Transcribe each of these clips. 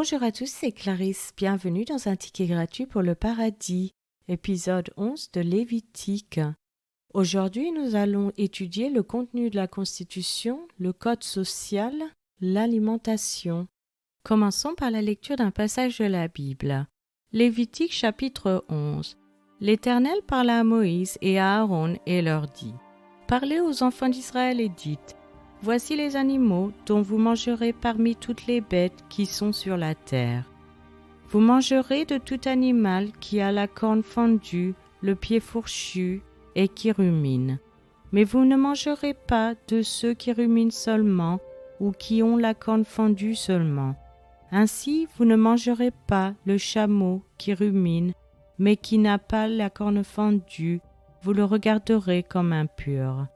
Bonjour à tous, c'est Clarisse. Bienvenue dans un ticket gratuit pour le paradis, épisode 11 de Lévitique. Aujourd'hui, nous allons étudier le contenu de la Constitution, le code social, l'alimentation. Commençons par la lecture d'un passage de la Bible. Lévitique chapitre 11. L'Éternel parla à Moïse et à Aaron et leur dit : Parlez aux enfants d'Israël et dites : Voici les animaux dont vous mangerez parmi toutes les bêtes qui sont sur la terre. Vous mangerez de tout animal qui a la corne fendue, le pied fourchu et qui rumine. Mais vous ne mangerez pas de ceux qui ruminent seulement ou qui ont la corne fendue seulement. Ainsi, vous ne mangerez pas le chameau qui rumine, mais qui n'a pas la corne fendue, vous le regarderez comme impur.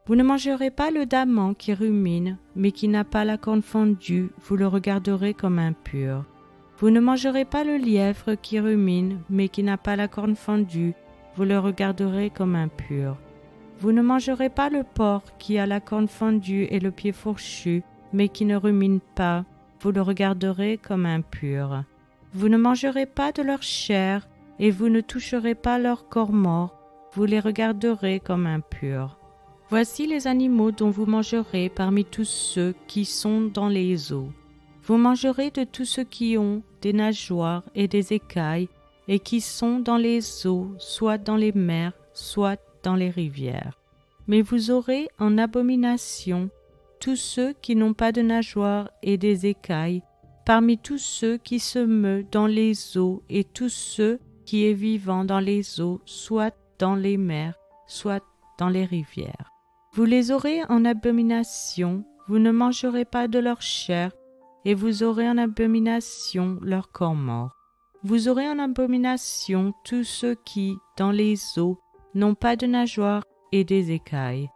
Vous ne mangerez pas le daman qui rumine, mais qui n'a pas la corne fendue, vous le regarderez comme impur. Vous ne mangerez pas le lièvre qui rumine, mais qui n'a pas la corne fendue, vous le regarderez comme impur. Vous ne mangerez pas le porc qui a la corne fendue et le pied fourchu, mais qui ne rumine pas, vous le regarderez comme impur. Vous ne mangerez pas de leur chair, et vous ne toucherez pas leur corps mort, vous les regarderez comme impurs. Voici les animaux dont vous mangerez parmi tous ceux qui sont dans les eaux. Vous mangerez de tous ceux qui ont des nageoires et des écailles et qui sont dans les eaux, soit dans les mers, soit dans les rivières. Mais vous aurez en abomination tous ceux qui n'ont pas de nageoires et des écailles, parmi tous ceux qui se meuvent dans les eaux et tous ceux qui est vivant dans les eaux, soit dans les mers, soit dans les rivières. Vous les aurez en abomination, vous ne mangerez pas de leur chair, et vous aurez en abomination leur corps mort. Vous aurez en abomination tous ceux qui, dans les eaux, n'ont pas de nageoires et des écailles.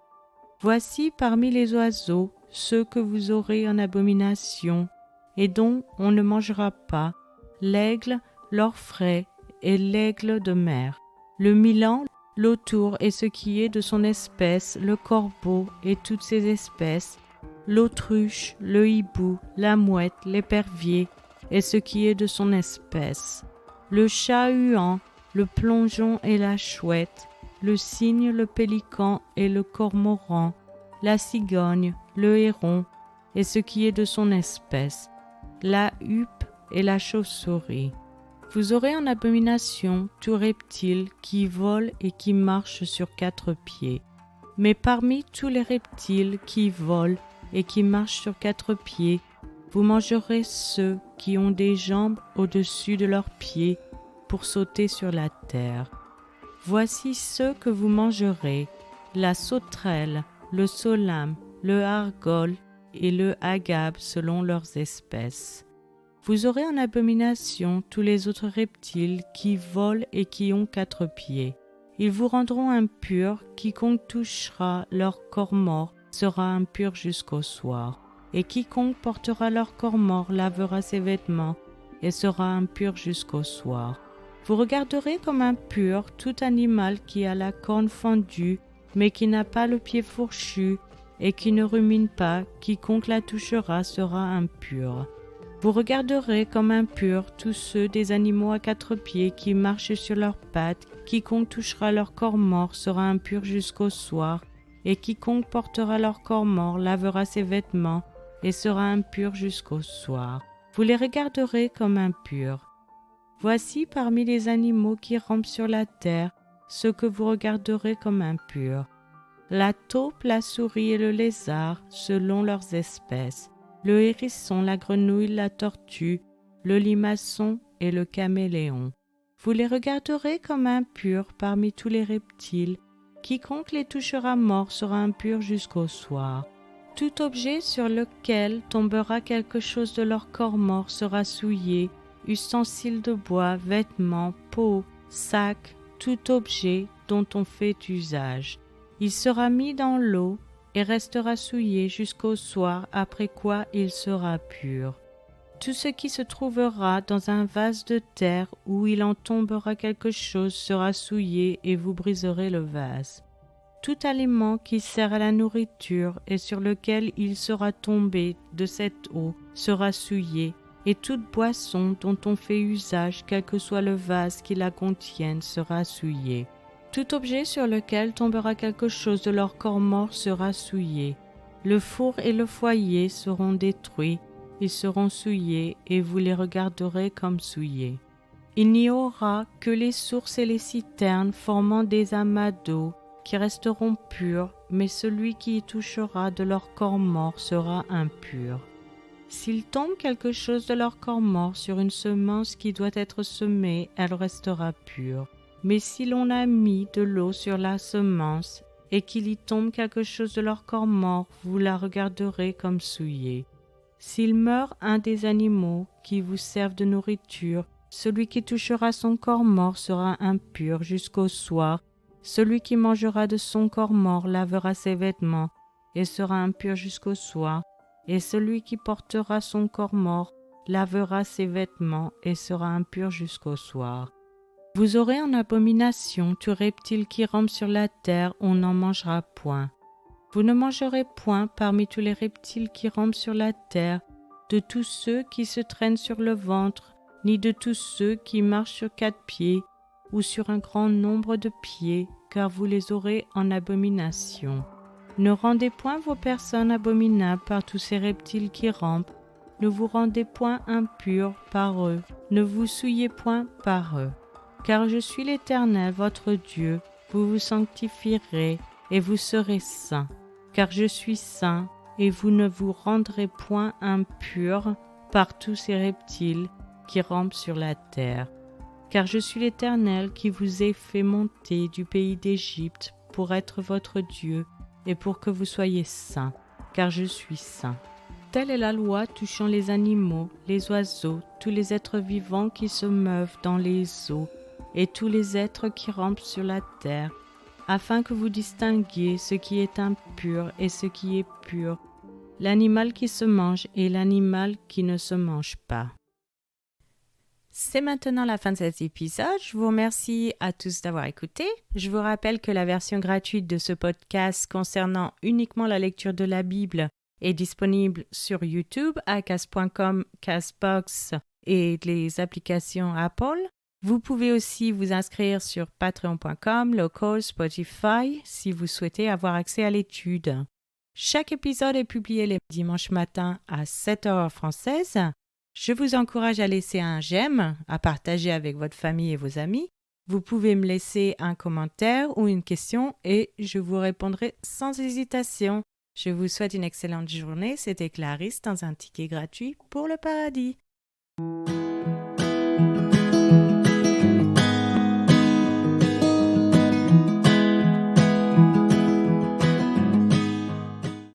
Voici parmi les oiseaux ceux que vous aurez en abomination, et dont on ne mangera pas, l'aigle, l'orfraie et l'aigle de mer, le milan, l'autour et ce qui est de son espèce, le corbeau et toutes ses espèces, l'autruche, le hibou, la mouette, l'épervier et ce qui est de son espèce, le chat-huant, le plongeon et la chouette, le cygne, le pélican et le cormoran, la cigogne, le héron et ce qui est de son espèce, la huppe et la chauve-souris. Vous aurez en abomination tout reptile qui vole et qui marche sur 4 pieds. Mais parmi tous les reptiles qui volent et qui marchent sur 4 pieds, vous mangerez ceux qui ont des jambes au-dessus de leurs pieds pour sauter sur la terre. Voici ceux que vous mangerez, la sauterelle, le solame, le argol et le agave selon leurs espèces. Vous aurez en abomination tous les autres reptiles qui volent et qui ont 4 pieds. Ils vous rendront impurs, quiconque touchera leur corps mort sera impur jusqu'au soir. Et quiconque portera leur corps mort lavera ses vêtements et sera impur jusqu'au soir. Vous regarderez comme impur tout animal qui a la corne fendue, mais qui n'a pas le pied fourchu et qui ne rumine pas, quiconque la touchera sera impur. Vous regarderez comme impurs tous ceux des animaux à 4 pieds qui marchent sur leurs pattes, quiconque touchera leur corps mort sera impur jusqu'au soir, et quiconque portera leur corps mort lavera ses vêtements et sera impur jusqu'au soir. Vous les regarderez comme impurs. Voici parmi les animaux qui rampent sur la terre ceux que vous regarderez comme impurs. La taupe, la souris et le lézard selon leurs espèces, le hérisson, la grenouille, la tortue, le limaçon et le caméléon. Vous les regarderez comme impurs parmi tous les reptiles. Quiconque les touchera mort sera impur jusqu'au soir. Tout objet sur lequel tombera quelque chose de leur corps mort sera souillé, ustensiles de bois, vêtements, peaux, sacs, tout objet dont on fait usage. Il sera mis dans l'eau et restera souillé jusqu'au soir, après quoi il sera pur. Tout ce qui se trouvera dans un vase de terre où il en tombera quelque chose sera souillé et vous briserez le vase. Tout aliment qui sert à la nourriture et sur lequel il sera tombé de cette eau sera souillé et toute boisson dont on fait usage, quel que soit le vase qui la contienne, sera souillée. Tout objet sur lequel tombera quelque chose de leur corps mort sera souillé. Le four et le foyer seront détruits, ils seront souillés, et vous les regarderez comme souillés. Il n'y aura que les sources et les citernes formant des amas d'eau qui resteront purs, mais celui qui y touchera de leur corps mort sera impur. S'il tombe quelque chose de leur corps mort sur une semence qui doit être semée, elle restera pure. Mais si l'on a mis de l'eau sur la semence et qu'il y tombe quelque chose de leur corps mort, vous la regarderez comme souillée. S'il meurt un des animaux qui vous servent de nourriture, celui qui touchera son corps mort sera impur jusqu'au soir. Celui qui mangera de son corps mort lavera ses vêtements et sera impur jusqu'au soir. Et celui qui portera son corps mort lavera ses vêtements et sera impur jusqu'au soir. Vous aurez en abomination tout reptile qui rampe sur la terre, on n'en mangera point. Vous ne mangerez point parmi tous les reptiles qui rampent sur la terre, de tous ceux qui se traînent sur le ventre, ni de tous ceux qui marchent sur 4 pieds, ou sur un grand nombre de pieds, car vous les aurez en abomination. Ne rendez point vos personnes abominables par tous ces reptiles qui rampent, ne vous rendez point impurs par eux, ne vous souillez point par eux. Car je suis l'Éternel, votre Dieu, vous vous sanctifierez et vous serez saints. Car je suis saint, et vous ne vous rendrez point impurs par tous ces reptiles qui rampent sur la terre. Car je suis l'Éternel qui vous ai fait monter du pays d'Égypte pour être votre Dieu et pour que vous soyez saints, car je suis saint. Telle est la loi touchant les animaux, les oiseaux, tous les êtres vivants qui se meuvent dans les eaux, et tous les êtres qui rampent sur la terre, afin que vous distinguiez ce qui est impur et ce qui est pur, l'animal qui se mange et l'animal qui ne se mange pas. C'est maintenant la fin de cet épisode. Je vous remercie à tous d'avoir écouté. Je vous rappelle que la version gratuite de ce podcast concernant uniquement la lecture de la Bible est disponible sur YouTube à cast.com, Castbox et les applications Apple. Vous pouvez aussi vous inscrire sur patreon.com, Local, Spotify si vous souhaitez avoir accès à l'étude. Chaque épisode est publié les dimanches matins à 7h française. Je vous encourage à laisser un j'aime, à partager avec votre famille et vos amis. Vous pouvez me laisser un commentaire ou une question et je vous répondrai sans hésitation. Je vous souhaite une excellente journée. C'était Clarisse dans un ticket gratuit pour le paradis.